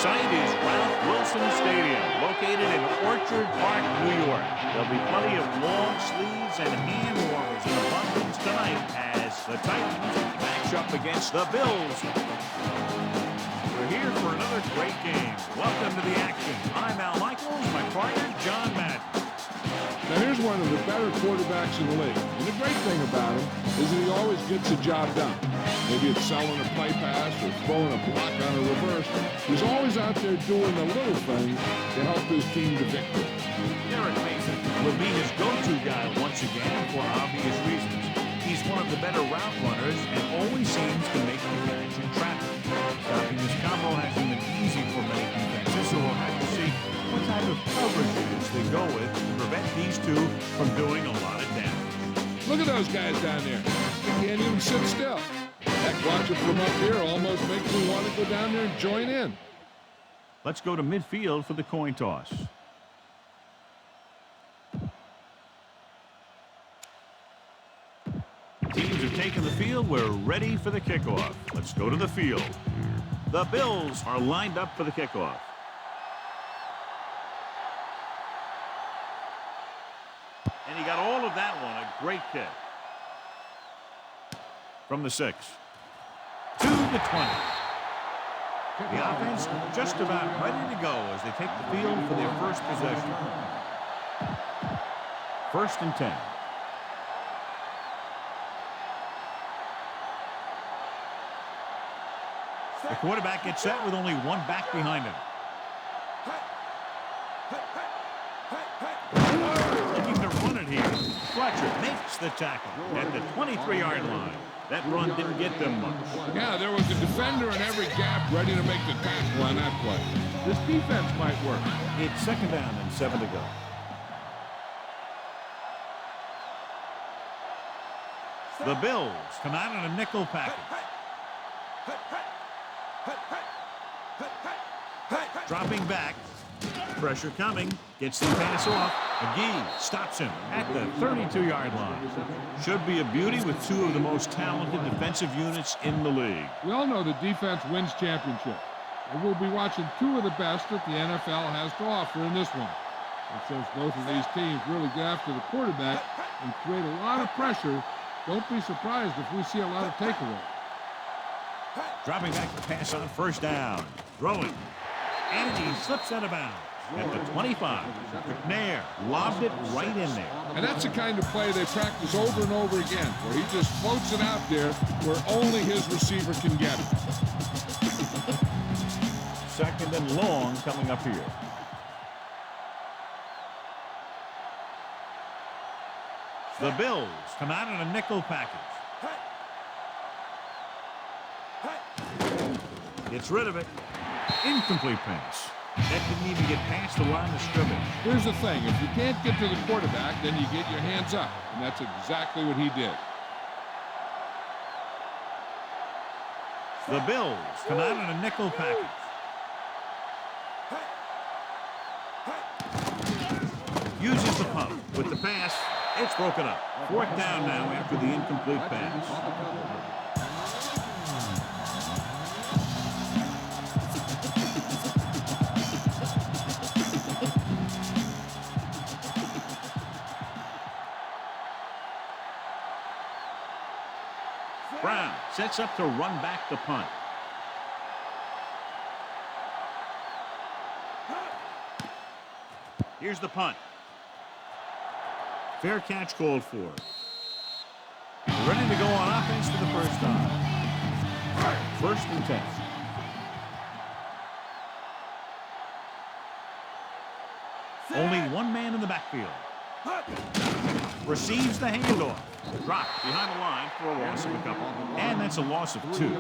site is Ralph Wilson Stadium, located in Orchard Park, New York. There'll be plenty of long sleeves and hand warmers in abundance tonight as the Titans match up against the Bills. We're here for another great game. Welcome to the action. I'm Al Michaels, my partner, John Madden. Now here's one of the better quarterbacks in the league. And the great thing about him is that he always gets the job done. Maybe it's selling a play pass or throwing a block on a reverse. He's always out there doing the little things to help his team to victory. Derek Mason will be his go-to guy once again for obvious reasons. He's one of the better route runners and always seems to make the catch in traffic. Stopping this combo hasn't been easy for many defenses, so we'll have to see what type of coverages they go with to prevent these two from doing a lot of damage. Look at those guys down there. They can't even sit still. Heck, watching from up here almost makes me want to go down there and join in. Let's go to midfield for the coin toss. Teams have taken the field. We're ready for the kickoff. Let's go to the field. The Bills are lined up for the kickoff. And he got all of that one. A great kick. From the 6. To the 20. The offense just about ready to go as they take the field for their first possession. 1st and 10. The quarterback gets set with only one back behind him. Looking to run it here. Fletcher makes the tackle at the 23-yard line. That run didn't get them much. Yeah, there was a defender in every gap ready to make the tackle on that play. This defense might work. It's 2nd down and 7 to go. The Bills come out in a nickel package. Dropping back. Pressure coming. Gets the pass off. McGee stops him at the 32-yard line. Should be a beauty with two of the most talented defensive units in the league. We all know the defense wins championships. And we'll be watching two of the best that the NFL has to offer in this one. And since both of these teams really get after the quarterback and create a lot of pressure, don't be surprised if we see a lot of takeaways. Dropping back the pass on 1st down. Throwing. And he slips out of bounds at the 25. McNair lobbed it right in there. And that's the kind of play they practice over and over again, where he just floats it out there where only his receiver can get it. 2nd and long coming up here. The Bills come out in a nickel package. Gets rid of it. Incomplete pass. That didn't even get past the line of scrimmage. Here's the thing. If you can't get to the quarterback, then you get your hands up. And that's exactly what he did. The Bills come out in a nickel package. Uses the pump with the pass. It's broken up. 4th down now after the incomplete pass. Brown sets up to run back the punt. Here's the punt. Fair catch called for. We're ready to go on offense for the first time. 1st and 10. Only one man in the backfield. Receives the handoff. Drop behind the line for a loss of a couple. And that's a loss of 2.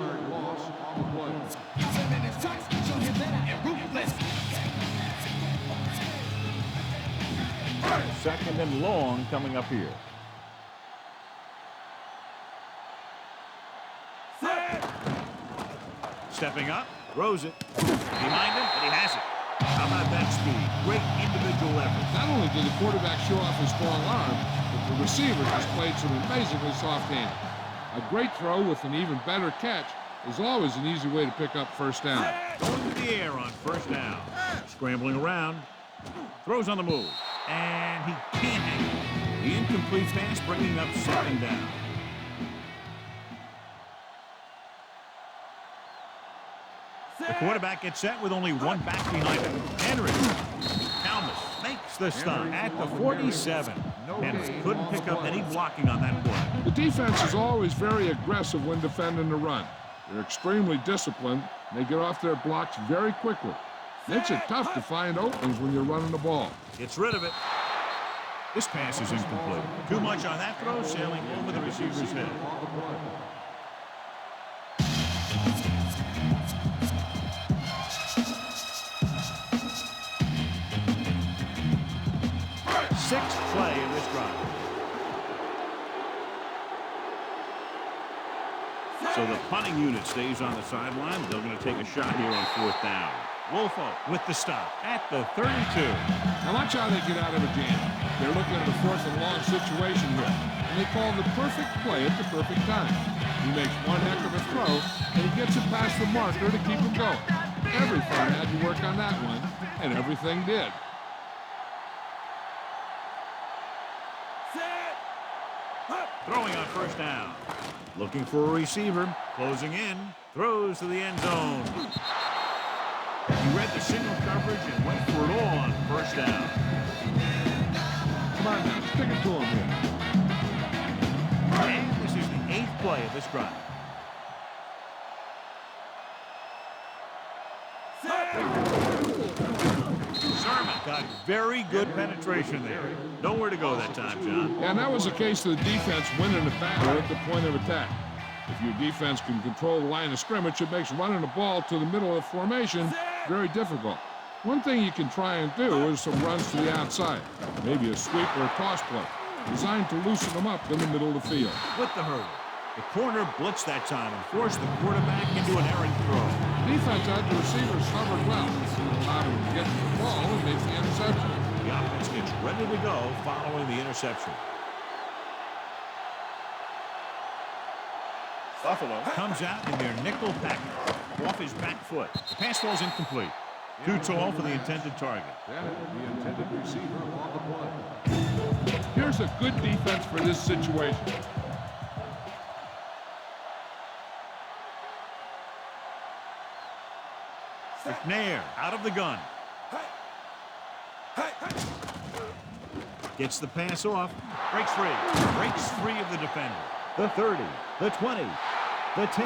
Second and long coming up here. Stepping up, throws it. Behind him, and he has it. How about that speed? Great individual effort. Not only did the quarterback show off his strong arm, but the receiver just played some amazingly soft hands. A great throw with an even better catch is always an easy way to pick up 1st down. Going to the air on first down. Scrambling around. Throws on the move. And he can't hang it. The incomplete pass bringing up second down. The quarterback gets set with only one back behind him. Henry. Talmas makes the stop at the 47. And couldn't pick up any blocking on that play. The defense is always very aggressive when defending the run. They're extremely disciplined. They get off their blocks very quickly. Makes it tough to find openings when you're running the ball. Gets rid of it. This pass is incomplete. Too much on that throw, sailing over the receiver's head. Sixth play in this drive. So the punting unit stays on the sideline. They're going to take a shot here on fourth down. Wolfo with the stop at the 32. Now watch how they get out of a jam. They're looking at a fourth and long situation here. And they call the perfect play at the perfect time. He makes one heck of a throw, and he gets it past the marker to keep him going. Everything had to work on that one, and everything did. Throwing on first down. Looking for a receiver. Closing in. Throws to the end zone. He read the single coverage and went for it all on first down. Come on now, stick it to him here. And this is the 8th play of this drive. Sermon got very good penetration there. Nowhere to go that time, John. Yeah, and that was the case of the defense winning the battle at the point of attack. If your defense can control the line of scrimmage, it makes running the ball to the middle of the formation very difficult. One thing you can try and do is some runs to the outside, maybe a sweep or a toss play, designed to loosen them up in the middle of the field. With the hurdle, the corner blitzed that time and forced the quarterback into an errant throw. Defense had the receivers covered well, allowed him to get to the ball and make the interception. The offense gets ready to go following the interception. Buffalo comes out in their nickel package off his back foot. The pass falls incomplete. Too tall for the intended target. The intended receiver on the play. Here's a good defense for this situation. McNair out of the gun. Gets the pass off. Breaks free. Breaks free of the defender. The 30. The 20. The 10.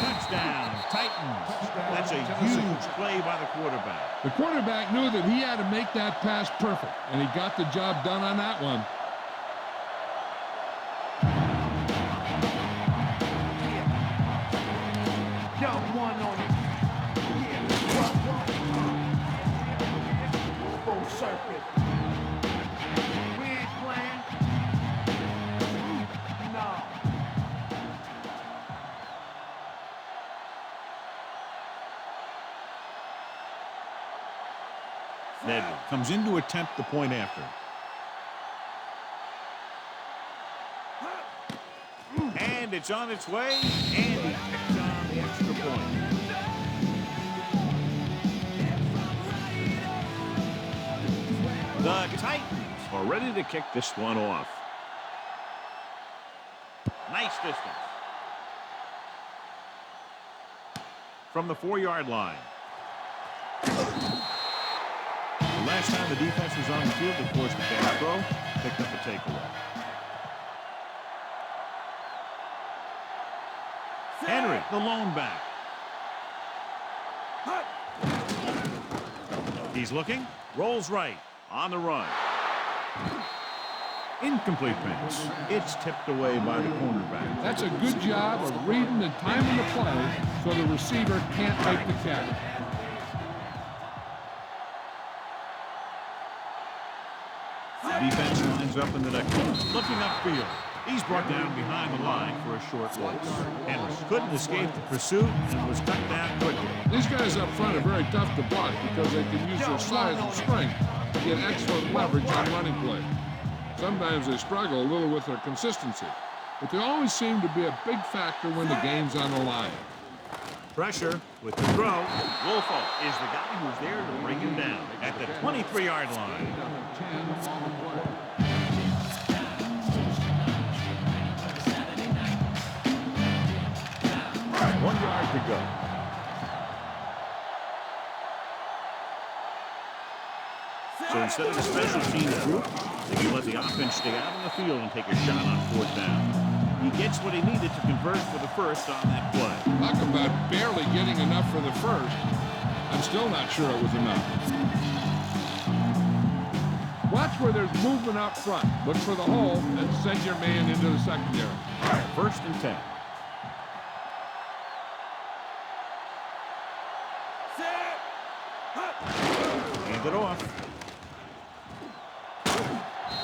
Touchdown, Titans. That's a huge play by the quarterback. The quarterback knew that he had to make that pass perfect, and he got the job done on that one. Nedved comes in to attempt the point after. And it's on its way, and he picks on the extra point. The Titans are ready to kick this one off. Nice distance. From the 4-yard line. Last time the defense was on the field, they forced a bad throw, picked up a takeaway. Henry, the lone back. He's looking, rolls right, on the run. Incomplete pass. It's tipped away by the cornerback. That's a good job of reading and timing the play so the receiver can't make the catch. Defense lines up in the next one. Looking upfield. He's brought down behind the line for a short loss. And couldn't escape the pursuit and was cut down quickly. These guys up front are very tough to block because they can use their size and strength to get excellent leverage on running plays. Sometimes they struggle a little with their consistency, but they always seem to be a big factor when the game's on the line. Pressure with the throw. Wolfo is the guy who's there to bring him down at the 23-yard line. Number 10 on the play. 1 yard to go. So instead of a special teams group, they can let the offense stay out on the field and take a shot on 4th down. He gets what he needed to convert for the first on that play. Talk about barely getting enough for the first. I'm still not sure it was enough. Watch where there's movement up front. Look for the hole and send your man into the secondary. All right, 1st and 10. Hand it off.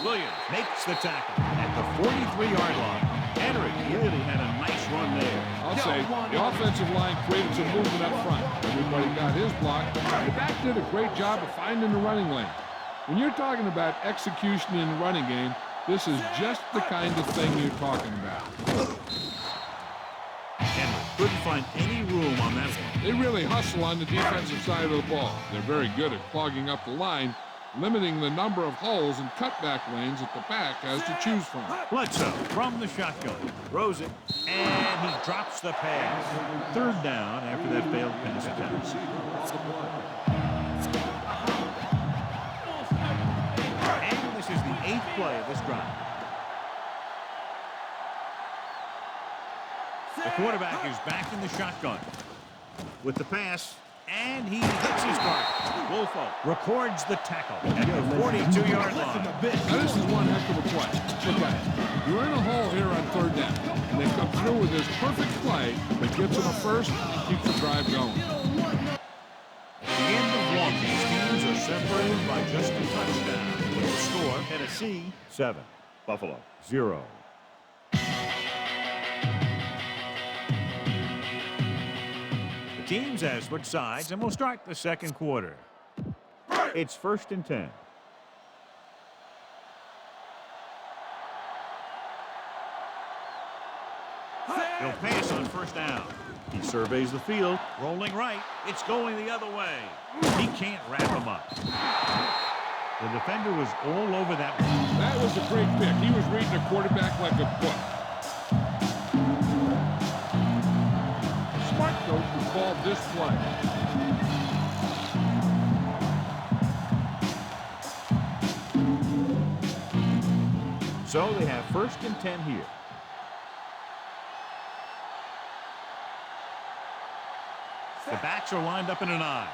Williams makes the tackle at the 43-yard line. Henry really had a nice run there. I'll say the offensive line created some movement up front. Everybody got his block. The back did a great job of finding the running lane. When you're talking about execution in the running game, this is just the kind of thing you're talking about. Henry couldn't find any room on that one. They really hustle on the defensive side of the ball. They're very good at clogging up the line, limiting the number of holes and cutback lanes that the back has to choose from. Bledsoe from the shotgun. Throws it, and he drops the pass. 3rd down after that failed pass attempt. And this is the 8th play of this drive. The quarterback is back in the shotgun with the pass. And he hits his target. Wolfo records the tackle at the 42-yard line. Now this is one heck of a play. Look at it. You're in a hole here on 3rd down. And they come through with this perfect play that gets them a first and keeps the drive going. At the end of 1, these teams are separated by just a touchdown. With the score, Tennessee 7, Buffalo 0. Teams has switched sides, and we'll start the 2nd quarter. It's 1st and 10. He'll pass on 1st down. He surveys the field, rolling right. It's going the other way. He can't wrap him up. The defender was all over that one. That was a great pick. He was reading the quarterback like a book. Smart coach who called this play. So they have 1st and 10 here. The backs are lined up in an eye.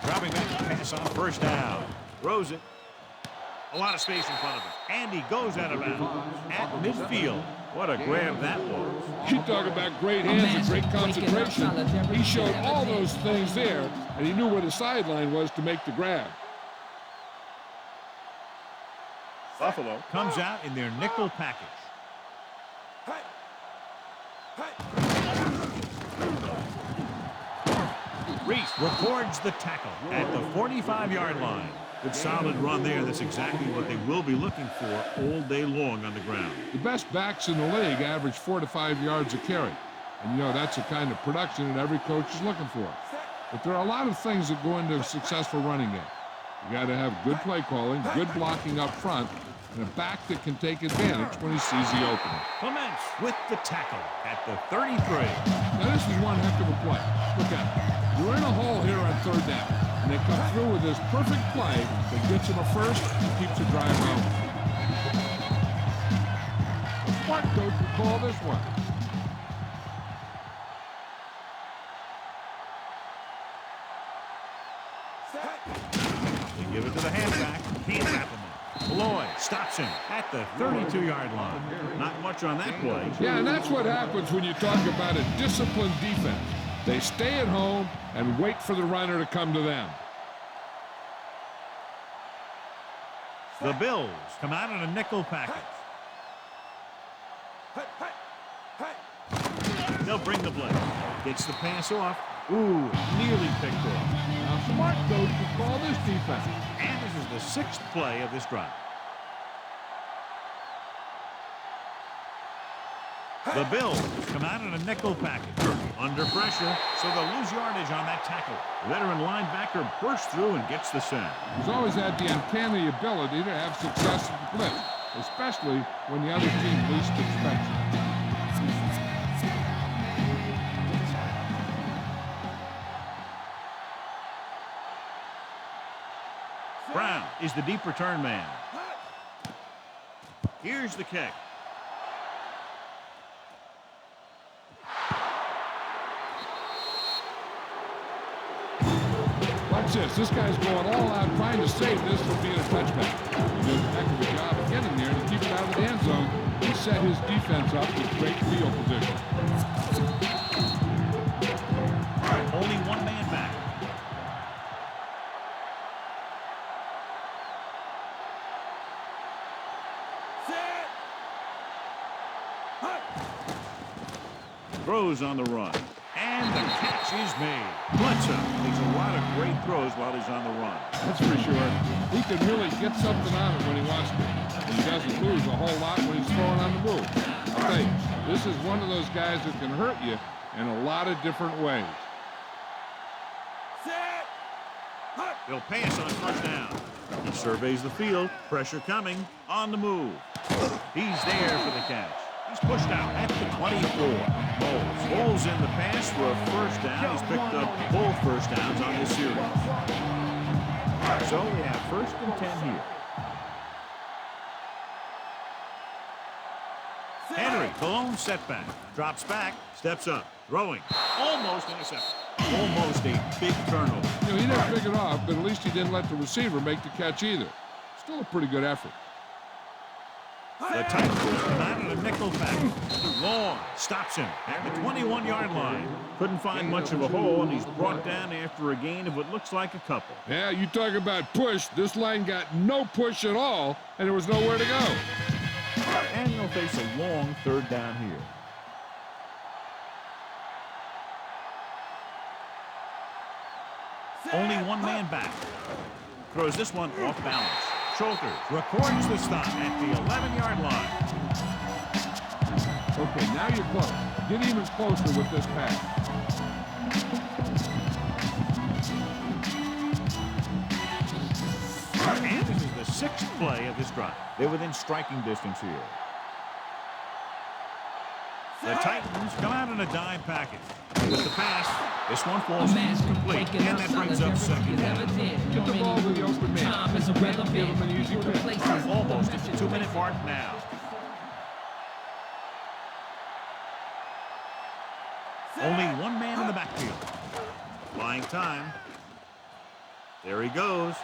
Dropping back to pass on 1st down. Throws it. A lot of space in front of him. And he goes out of bounds at midfield. What a grab that was. You talk about great hands and great concentration. He showed all those things there, and he knew where the sideline was to make the grab. Buffalo comes out in their nickel package. Reese records the tackle at the 45-yard line. Good solid run there. That's exactly what they will be looking for all day long on the ground. The best backs in the league average 4 to 5 yards a carry. And, you know, that's the kind of production that every coach is looking for. But there are a lot of things that go into a successful running game. You got to have good play calling, good blocking up front, and a back that can take advantage when he sees the opening. Clements with the tackle at the 33. Now, this is one heck of a play. Look at it. You're in a hole here on 3rd down. And they come through with this perfect play that gets them a first and keeps the drive going. The smart coach will call this one. They give it to the halfback. Can't wrap him up. Lloyd stops him at the 32-yard line. Not much on that play. Yeah, and that's what happens when you talk about a disciplined defense. They stay at home and wait for the runner to come to them. The Bills come out in a nickel package. They'll bring the blitz. Gets the pass off. Ooh, nearly picked off. Now, smart coach will call this defense. And this is the 6th play of this drive. The Bills come out in a nickel package. Under pressure, so they'll lose yardage on that tackle. Veteran linebacker bursts through and gets the sack. He's always had the uncanny ability to have success at the blitz, especially when the other team least expects it. Brown is the deep return man. Here's the kick. Watch this. This guy's going all out trying to save this from being a touchback. He did a heck of a job of getting there to keep it out of the end zone and set his defense up with great field position. Only one man back. Throws on the run. And the catch is made. Bledsoe makes a lot of great throws while he's on the run. That's for sure. He can really get something on it when he wants to. And he doesn't lose a whole lot when he's throwing on the move. I'll tell you, this is one of those guys that can hurt you in a lot of different ways. He'll pass on first down. He surveys the field. Pressure coming. On the move. He's there for the catch. He's pushed out at the 24. Bowles in the pass for a first down. He's picked up both first downs on this series. So we have 1st and 10 here. Henry, the lone setback. Drops back, steps up, throwing. Almost intercepted. Almost a big turnover. You know, he didn't pick it off, but at least he didn't let the receiver make the catch either. Still a pretty good effort. The Titans come out in a nickel package. Long stops him at the 21-yard line. Couldn't find much of a hole, and he's brought down after a gain of what looks like a couple. Yeah, you talk about push. This line got no push at all, and there was nowhere to go. And they'll face a long 3rd down here. Only one man back. Throws this one off balance. Schulter records the stop at the 11-yard line. Okay, now you're close. Get even closer with this pass. And this is the 6th play of this drive. They're within striking distance here. The Titans come out in a dime package. With the pass, this one falls incomplete, and that brings up 2nd down. Get the ball to the open man. Give him an easy pick. Almost at the 2-minute mark now. Only one man in the backfield. Buying time. There he goes.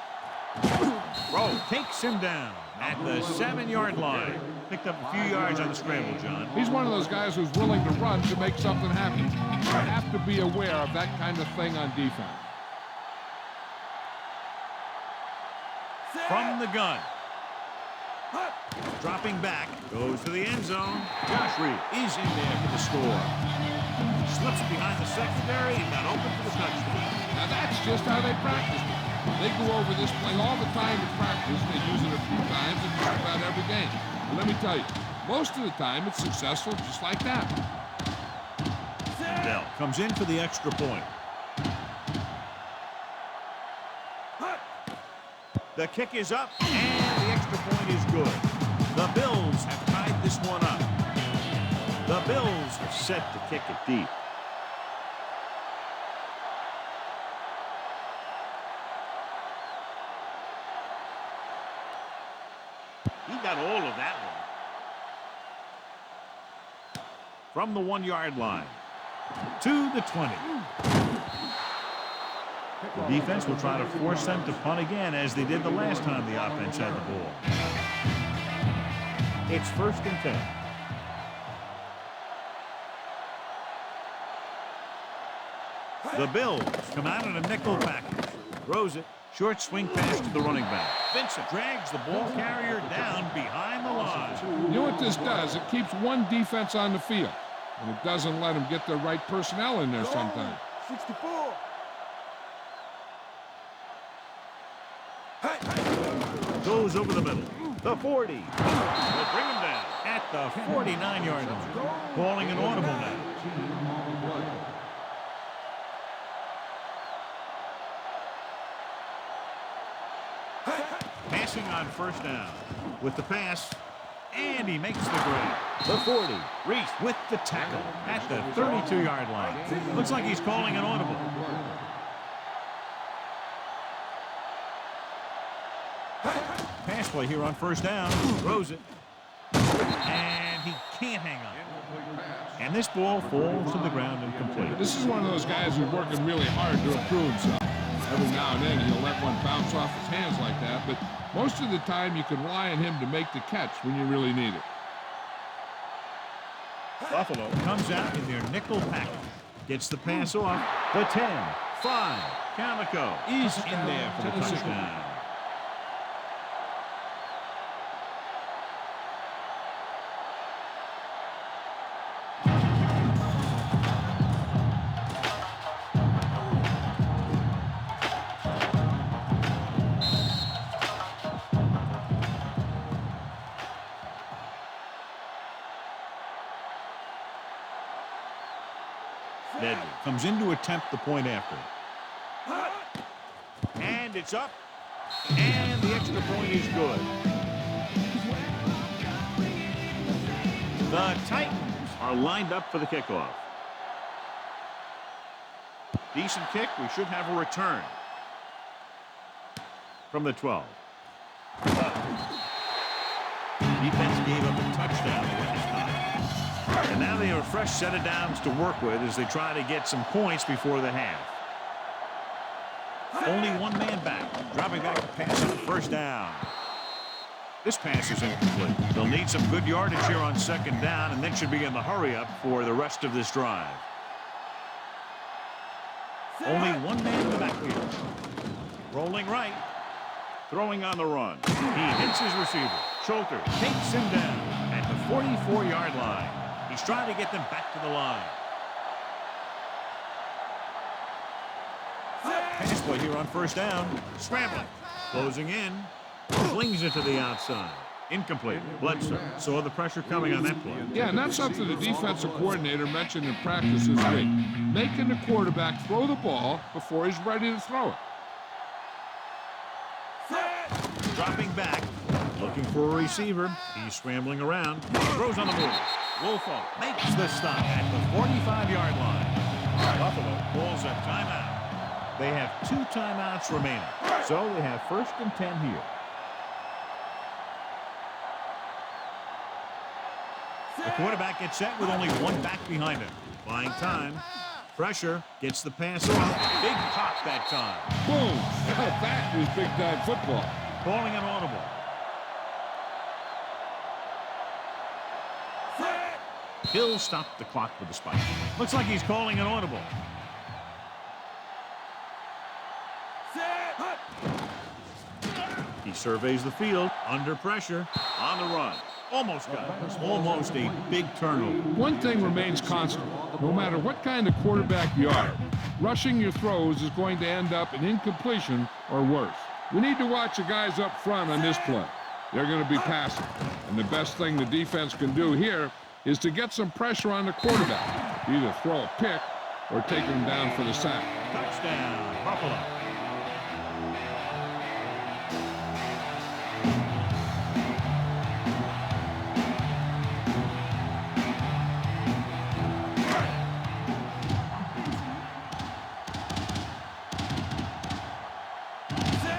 Throw takes him down at the 7-yard line. Picked up a few yards on the scramble, John. He's one of those guys who's willing to run to make something happen. You have to be aware of that kind of thing on defense. From the gun. Dropping back. Goes to the end zone. Josh Reed is in there for the score. Slips behind the secondary and got open for the touchdown. Now that's just how they practice it. They go over this play all the time in practice. They use it a few times in just about every game. But let me tell you, most of the time it's successful just like that. Dell comes in for the extra point. The kick is up, and the extra point is good. The Bills have tied this one up. The Bills are set to kick it deep. He got all of that one. From the 1-yard line to the 20. The defense will try to force them to punt again as they did the last time the offense had the ball. It's 1st and 10. The Bills come out in a nickel package. Throws it. Short swing pass to the running back. Vincent drags the ball carrier down behind the line. You know what this does? It keeps one defense on the field, and it doesn't let them get the right personnel in there sometimes. 64. Goes over the middle. The 40. Will bring him down at the 49-yard line. Calling an audible now. Passing on first down with the pass, and he makes the grab. The 40. Reese with the tackle at the 32-yard line. Looks like he's calling an audible. Pass play here on first down. Throws it. And he can't hang on. And this ball falls to the ground incomplete. This is one of those guys who's working really hard to improve himself. Every now and then he'll let one bounce off his hands like that, but most of the time you can rely on him to make the catch when you really need it. Buffalo comes out in their nickel package. Gets the pass off. The 10, 5. Calico is in there for the touchdown. Deadly comes in to attempt the point after. And it's up. And the extra point is good. The Titans are lined up for the kickoff. Decent kick. We should have a return from the 12. Defense gave up a touchdown last time. And now they have a fresh set of downs to work with as they try to get some points before the half. Only one man back. Dropping back to pass on first down. This pass is incomplete. They'll need some good yardage here on second down and then should be in the hurry-up for the rest of this drive. Only one man in the backfield. Rolling right. Throwing on the run. He hits his receiver. Schulter takes him down at the 44-yard line. He's trying to get them back to the line. Pass play here on first down. Scrambling. Closing in. Flings it to the outside. Incomplete. Bledsoe saw the pressure coming on that play. Yeah, and that's something the defensive coordinator mentioned in practice this week. Making the quarterback throw the ball before he's ready to throw it. Dropping back. Looking for a receiver. He's scrambling around. Throws on the move. Wolfo makes the stop at the 45-yard line. Buffalo calls a timeout. They have 2 timeouts remaining. So they have 1st and 10 here. The quarterback gets set with only one back behind him. Buying time. Pressure. Gets the pass off. Big pop that time. Boom! That was big-time football. Calling an audible. He'll stop the clock with the spike. Looks like he's calling an audible. He surveys the field under pressure on the run. Almost got it. Almost a big turnover. One thing remains constant. No matter what kind of quarterback you are, rushing your throws is going to end up in incompletion or worse. We need to watch the guys up front on this play. They're going to be passing. And the best thing the defense can do here is to get some pressure on the quarterback. Either throw a pick or take him down for the sack. Touchdown, Buffalo.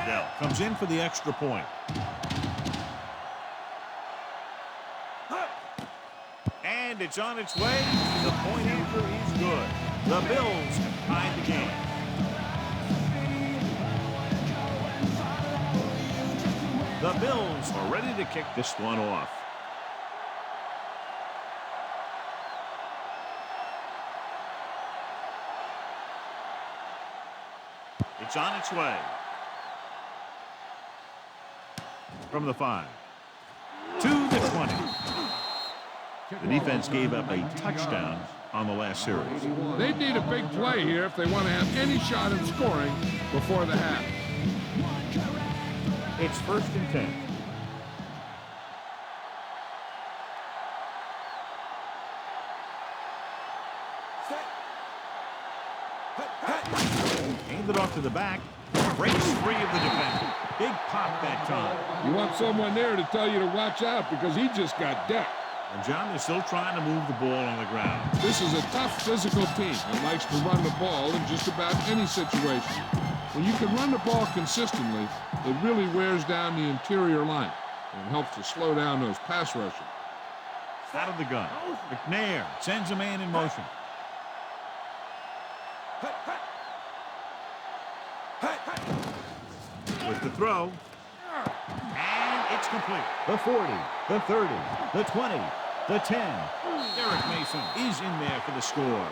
Dell comes in for the extra point. And it's on its way. The point after is good. The Bills tie the game. The Bills are ready to kick this one off. It's on its way. From the 5. To the 20. The defense gave up a touchdown on the last series. They need a big play here if they want to have any shot at scoring before the half. It's 1st and 10. to the back. Breaks free of the defender. Big pop that time. You want someone there to tell you to watch out because he just got decked. And John is still trying to move the ball on the ground. This is a tough physical team that likes to run the ball in just about any situation. When you can run the ball consistently, it really wears down the interior line and helps to slow down those pass rushers. Out of the gun. McNair sends a man in motion. With the throw. And it's complete. The 40, the 30, the 20, the 10. Derek Mason is in there for the score.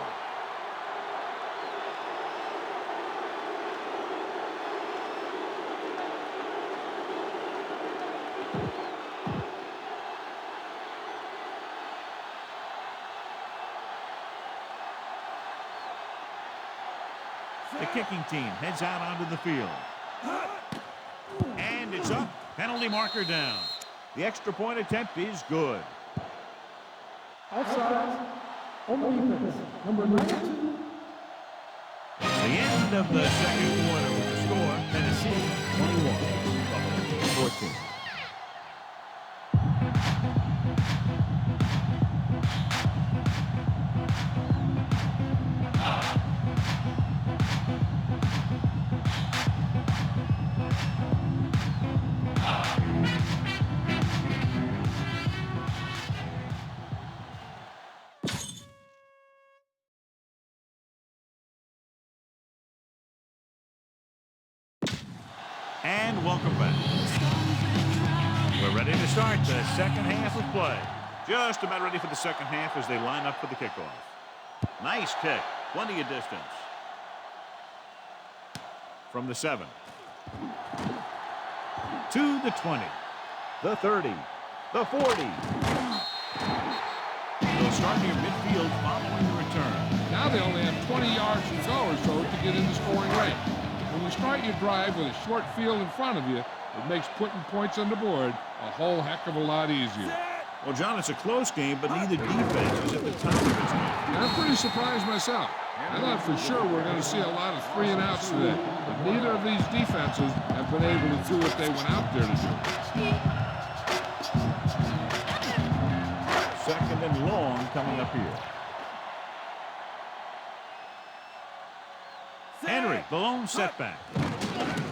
The kicking team heads out onto the field. And it's up. Penalty marker down. The extra point attempt is good. Offside. On defense. Number 92. It's the end of the second quarter with the score. Tennessee 21. Buffalo 14. And welcome back. We're ready to start the second half of play. Just about ready for the second half as they line up for the kickoff. Nice kick. Plenty of distance. From the 7. To the 20. The 30. The 40. They'll start near midfield following the return. Now they only have 20 yards to go or so to get into scoring range. When you start your drive with a short field in front of you, it makes putting points on the board a whole heck of a lot easier. Well, John, it's a close game, but neither defense is at the top of its game. I'm pretty surprised myself. I thought for sure we're going to see a lot of 3 and outs today, but neither of these defenses have been able to do what they went out there to do. Second and long coming up here. Henry, the lone setback.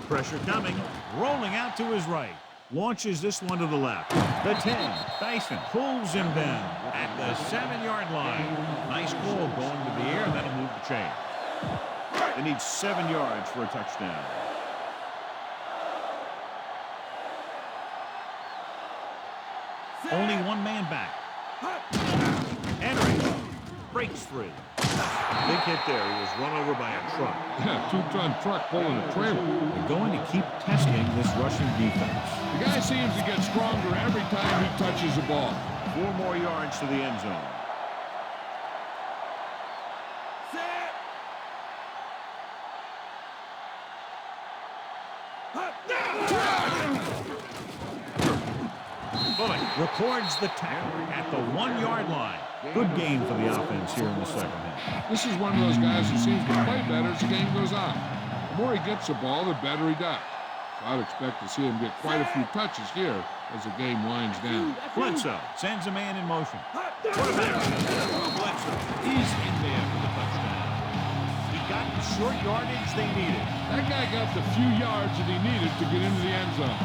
Pressure coming, rolling out to his right. Launches this one to the left. The 10, Dyson pulls him down at the 7-yard line. Nice ball going to the air, and that'll move the chain. They need 7 yards for a touchdown. Only one man back. Henry breaks free. Big hit there. He was run over by a truck. Yeah, 2-ton truck pulling a trailer. They're going to keep testing this rushing defense. The guy seems to get stronger every time he touches the ball. 4 more yards to the end zone. Bullock records the tackle at the 1-yard line. Good game for the offense here in the second half. This is one of those guys who seems to play better as the game goes on. The more he gets the ball, the better he does. So I'd expect to see him get quite a few touches here as the game winds down. Bledsoe sends a man in motion. Quarterback Bledsoe is in there for the touchdown. He got the short yardage they needed. That guy got the few yards that he needed to get into the end zone.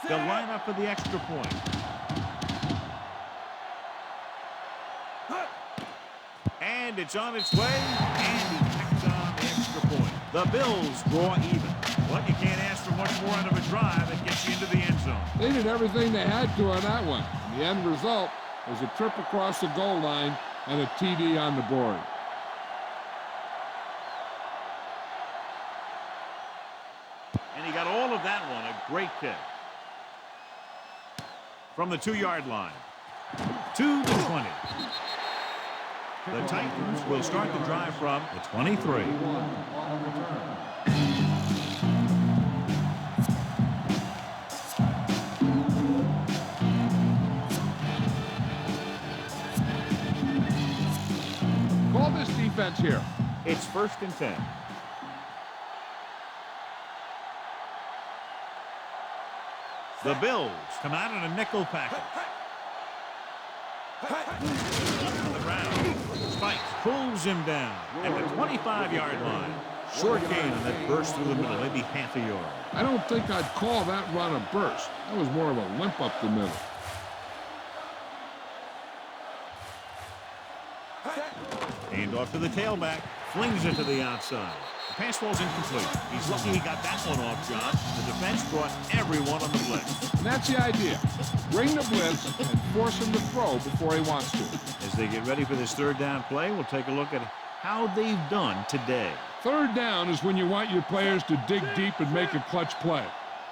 They'll line up for the extra point. And it's on its way, and he picks on the extra point. The Bills draw even. Well, you can't ask for much more out of a drive that gets you into the end zone. They did everything they had to on that one. The end result was a trip across the goal line and a TD on the board. And he got all of that one, a great kick. From the 2-yard line to the 20. The Titans will start the drive from the 23. defense here. It's 1st and 10. The Bills come out in a nickel package. To the ground. Spikes pulls him down at the 25-yard line. Short gain on that burst through the middle, maybe half a yard. I don't think I'd call that run a burst. That was more of a limp up the middle. Hand off to the tailback. Flings it to the outside. The pass falls incomplete. He's lucky he got that one off, John. The defense brought everyone on the blitz. And that's the idea. Bring the blitz and force him to throw before he wants to. As they get ready for this 3rd down play, we'll take a look at how they've done today. 3rd down is when you want your players to dig deep and make a clutch play.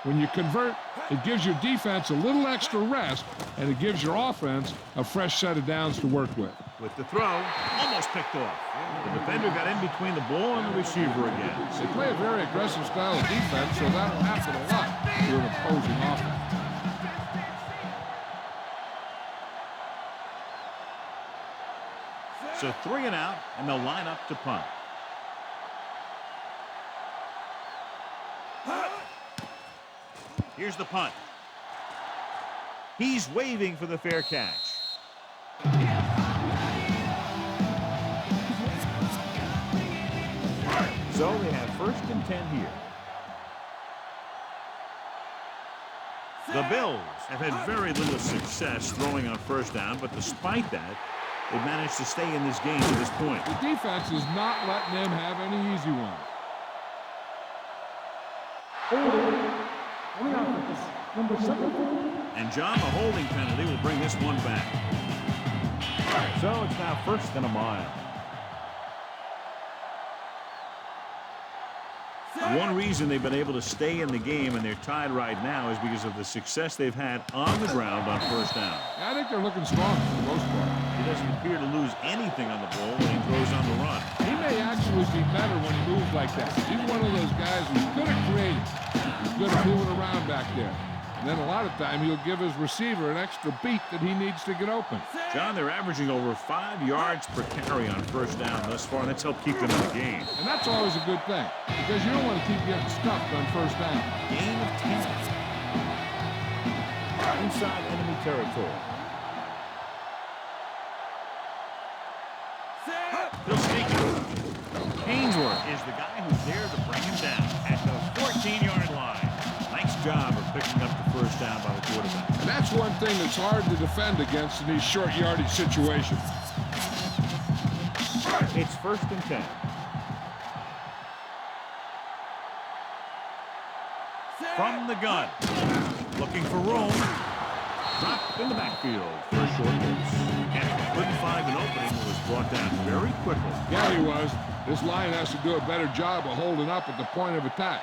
When you convert, it gives your defense a little extra rest, and it gives your offense a fresh set of downs to work with. With the throw, almost picked off. The defender got in between the ball and the receiver again. They play a very aggressive style of defense, so that'll happen a lot to an opposing offense. So 3 and out, and they'll line up to punt. Here's the punt. He's waving for the fair catch. So they have 1st and 10 here. The Bills have had very little success throwing on 1st down, but despite that, they've managed to stay in this game to this point. The defense is not letting them have any easy ones. On the offense, number 7. And John, the holding penalty will bring this one back. So it's now 1st and a mile. One reason they've been able to stay in the game and they're tied right now is because of the success they've had on the ground on 1st down. I think they're looking strong for the most part. He doesn't appear to lose anything on the ball when he throws on the run. He may actually be better when he moves like that. He's one of those guys who's good at creating. He's good at moving around back there. And then a lot of time he'll give his receiver an extra beat that he needs to get open. John, they're averaging over 5 yards per carry on 1st down thus far, and that's helped keep them in the game. And that's always a good thing, because you don't want to keep getting stuffed on 1st down. Gain of 10. Inside enemy territory. They'll sneak it. Ainsworth is the guy who's there to bring him down at the 14-yard line. Nice job of picking up the 1st down by the quarterback. And that's one thing that's hard to defend against in these short yardage situations. It's 1st and 10. From the gun. Looking for room. Dropped in the backfield for a short loss. And couldn't find an opening and was brought down very quickly. Yeah, he was. This line has to do a better job of holding up at the point of attack.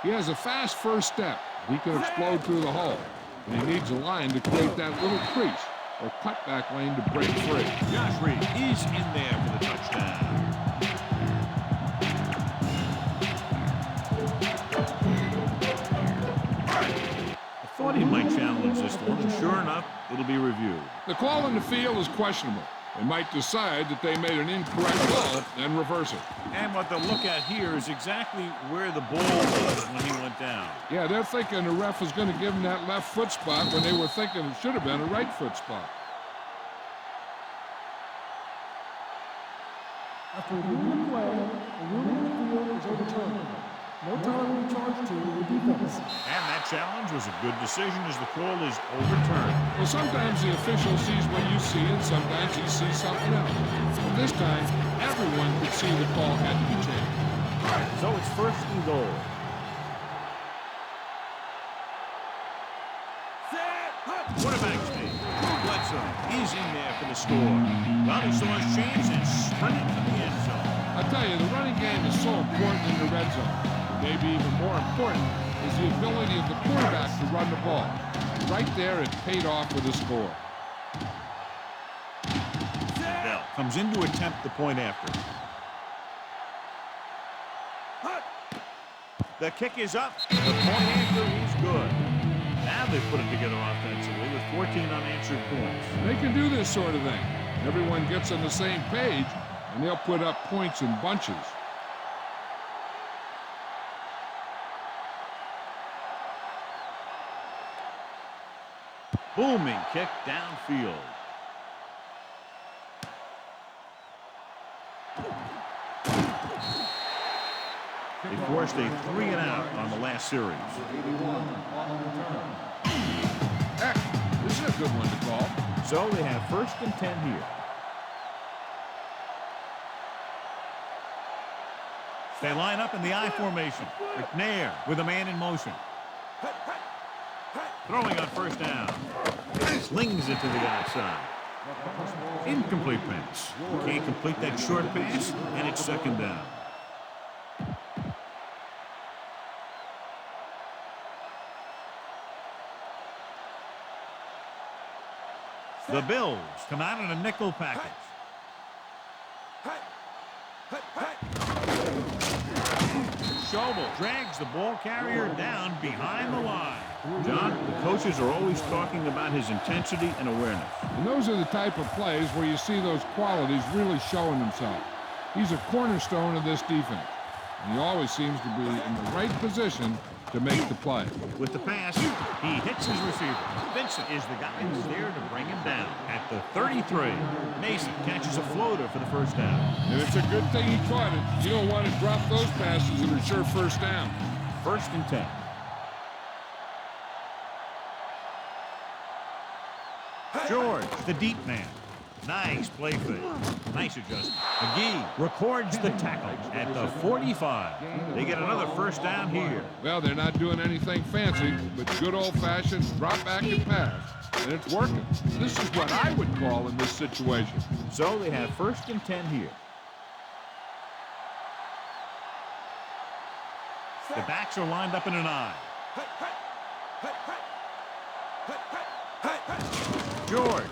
He has a fast 1st step. He can explode through the hole. And he needs a line to create that little crease or cutback lane to break free. Josh Reed is in there for the touchdown. I thought he might challenge this one, and sure enough, it'll be reviewed. The call on the field is questionable. They might decide that they made an incorrect call and reverse it. And what they'll look at here is exactly where the ball was when he went down. Yeah, they're thinking the ref was going to give him that left foot spot when they were thinking it should have been a right foot spot. After reviewing the play, the ruling of the field is overturned. No time charged to the defense. And that challenge was a good decision as the call is overturned. Well, sometimes the official sees what you see, and sometimes he sees something else. But this time, everyone could see the call had to be changed. So it's 1st and goal. Quarterback sneak. Bledsoe is in there for the score. Well, he saw his chance and sprinted to the end zone. I tell you, the running game is so important in the red zone. Maybe even more important is the ability of the quarterback to run the ball. Right there, it paid off with a score. Bell comes in to attempt the point after. The kick is up. The point after is good. Now they put it together offensively with 14 unanswered points. They can do this sort of thing. Everyone gets on the same page, and and they'll put up points in bunches. Booming kick downfield. They forced a 3-and-out on the last series. Heck, this is a good one to call. So they have 1st and 10 here. They line up in the I formation. McNair with a man in motion. Throwing on 1st down. Slings it to the outside. Incomplete pass. Can't complete that short pass, and it's 2nd down. The Bills come out in a nickel package. Schobel drags the ball carrier down behind the line. John, the coaches are always talking about his intensity and awareness. And those are the type of plays where you see those qualities really showing himself. He's a cornerstone of this defense, and he always seems to be in the right position to make the play. With the pass, he hits his receiver. Vincent is the guy who's there to bring him down. At the 33, Mason catches a floater for the 1st down. And it's a good thing he caught it. You don't want to drop those passes that are sure 1st down. 1st and 10. George, the deep man. Nice play fake. Nice adjustment. McGee records the tackle at the 45. They get another 1st down here. Well, they're not doing anything fancy, but good old-fashioned drop back and pass. And it's working. This is what I would call in this situation. So they have 1st and 10 here. The backs are lined up in an I. George.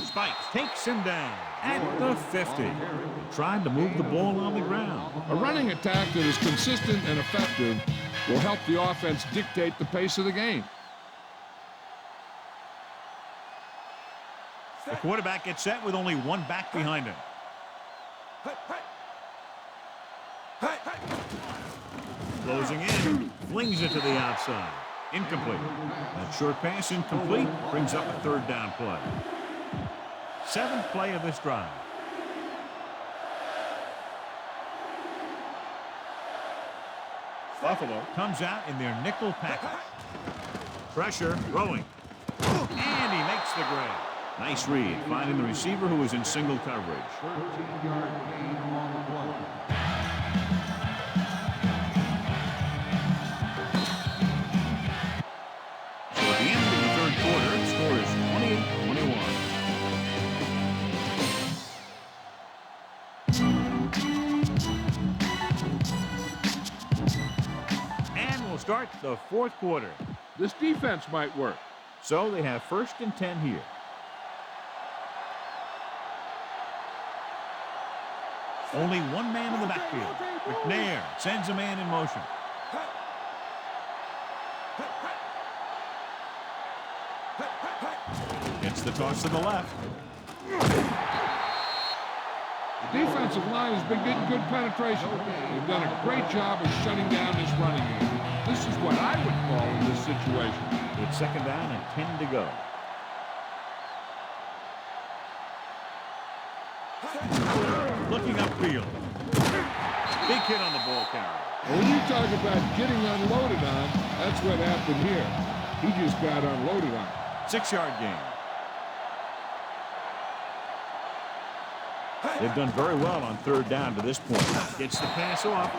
Spikes, takes him down at the 50. Trying to move the ball on the ground. A running attack that is consistent and effective will help the offense dictate the pace of the game. The quarterback gets set with only one back behind him. Closing in, flings it to the outside. Incomplete. That short pass incomplete brings up a 3rd down play. 7th play of this drive. Buffalo comes out in their nickel package. Pressure, throwing. And he makes the grab. Nice read, finding the receiver who was in single coverage. 13-yard gain on the play. So at the end of the 3rd quarter, the score is 28-21. Start the 4th quarter. This defense might work. So they have 1st and 10 here. Only one man in the backfield. McNair sends a man in motion. Gets the toss to the left. The defensive line has been getting good penetration. They've done a great job of shutting down this running game. This is what I would call in this situation. It's 2nd down and 10 to go. Looking upfield. Big hit on the ball carrier. When you talk about getting unloaded on, that's what happened here. He just got unloaded on. 6-yard gain. They've done very well on 3rd down to this point. Gets the pass off.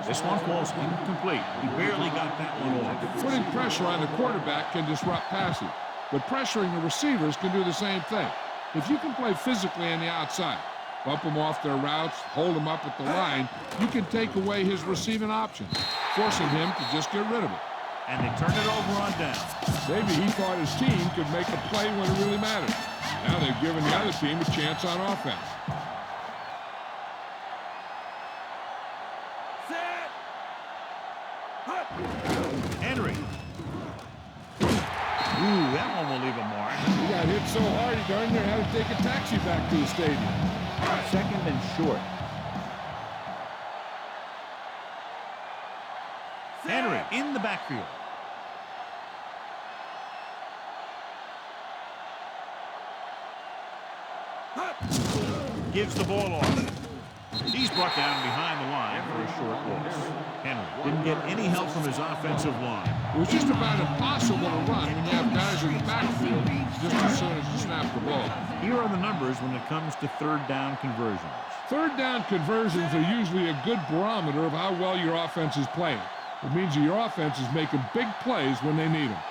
This one falls incomplete. He barely got that one off. Putting pressure on the quarterback can disrupt passing, but pressuring the receivers can do the same thing. If you can play physically on the outside, bump them off their routes, hold them up at the line, you can take away his receiving options, forcing him to just get rid of it. And they turn it over on down. Maybe he thought his team could make a play when it really mattered. Now they've given the other team a chance on offense. Henry. Ooh, that one will leave a mark. He got hit so hard darn near had to take a taxi back to the stadium. Second and short. Henry in the backfield. Gives the ball off. He's brought down behind the line for a short loss. Henry didn't get any help from his offensive line. It was just about impossible to run when you have guys in the backfield just as soon as you snap the ball. Here are the numbers when it comes to third down conversions. Third down conversions are usually a good barometer of how well your offense is playing. It means that your offense is making big plays when they need them.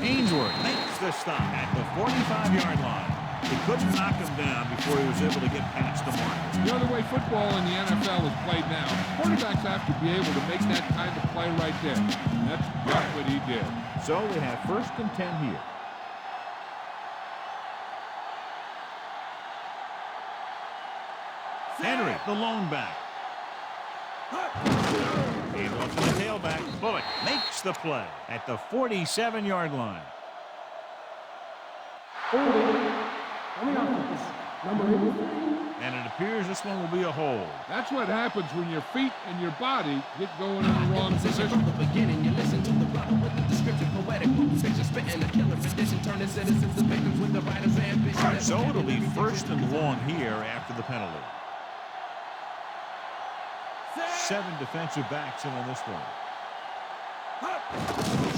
Ainsworth makes the stop at the 45-yard line. He couldn't knock him down before he was able to get past the mark. You know, the way football in the NFL is played now, quarterbacks have to be able to make that kind of play right there. And that's just what he did. So we have 1st and 10 here. Henry, the lone back. Handoff to the tailback. Bullock makes the play at the 47-yard line. And it appears this one will be a hold. That's what happens when your feet and your body get going in the wrong position. From the beginning, you listen to the brother with the description, poetic fiction, spitting a killer tradition, turning citizens to victims with the writer's ambition. So it'll be 1st and long here after the penalty. 7 defensive backs in on this one.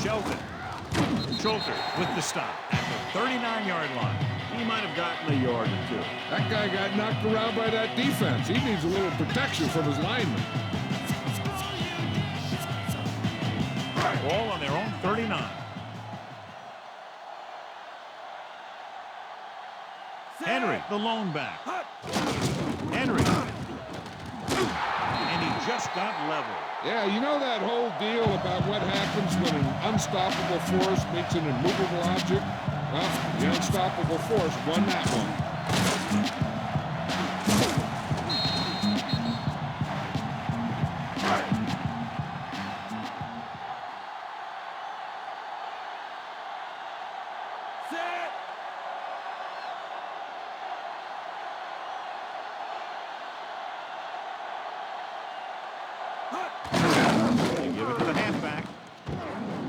Shelton. Schulter with the stop at the 39-yard line. He might have gotten a yard or two. That guy got knocked around by that defense. He needs a little protection from his linemen. Ball on their own 39. Henry, the lone back. Henry. And he just got level. Yeah, you know that whole deal about what happens when an unstoppable force meets an immovable object? Well, the unstoppable force won that one.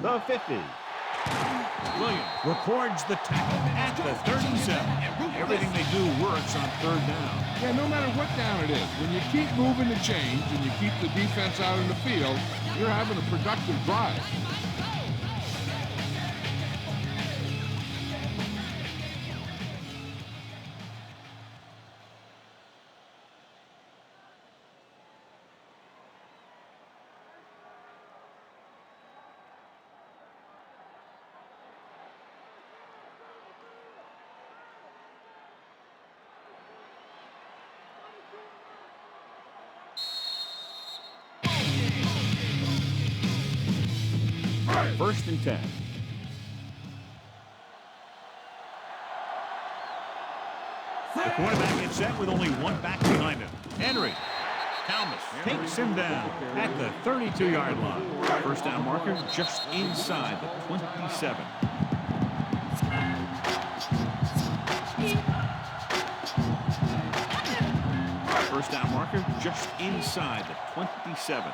The 50. Williams records the tackle at the 37. Everything they do works on third down. Yeah, no matter what down it is, when you keep moving the chains and you keep the defense out in the field, you're having a productive drive. First and 10. The quarterback gets set with only one back behind him. Henry. Thomas takes him down at the 32-yard line. First down marker just inside the 27. First down marker just inside the 27.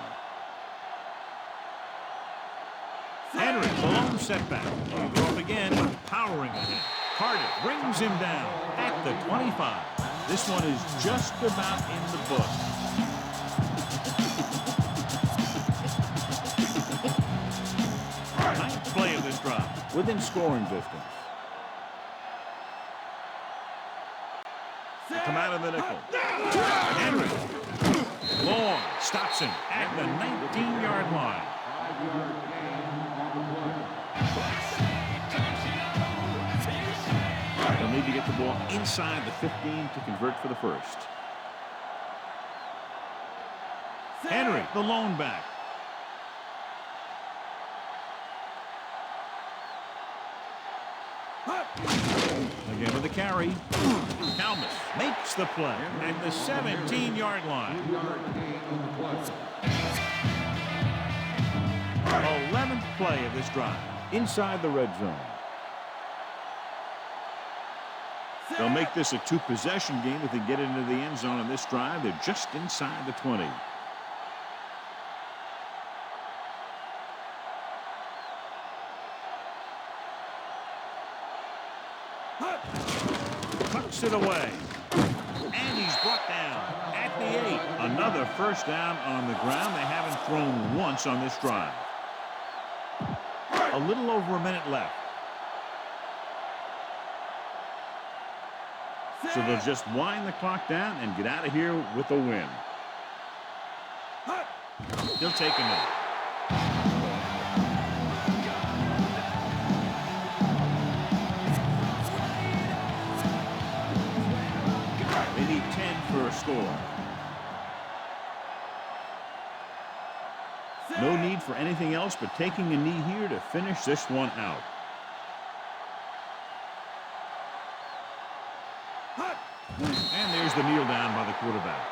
Henry, the lone setback. He'll go up again, powering ahead. Carter brings him down at the 25. This one is just about in the book. Ninth play of this drive, within scoring distance. They come out of the nickel. Henry. Long stops him at the 19-yard line. They'll need to get the ball inside the 15 to convert for the first. Henry, the lone back. Again with the carry. Thomas makes the play at the 17-yard line. 11th play of this drive inside the red zone. They'll make this a two-possession game if they get into the end zone on this drive. They're just inside the 20. Tucks it away. And he's brought down at the 8. Another first down on the ground. They haven't thrown once on this drive. A little over a minute left. So they'll just wind the clock down and get out of here with a win. He'll take a minute. They need 10 for a score. No need for anything else but taking a knee here to finish this one out. And there's the kneel down by the quarterback.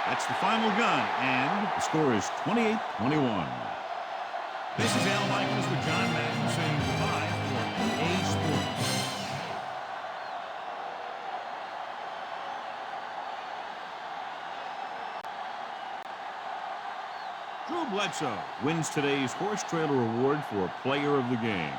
That's the final gun, and the score is 28-21. This is Al Michaels with John Madden saying goodbye for EA Sports. Drew Bledsoe wins today's Horse Trailer Award for Player of the Game.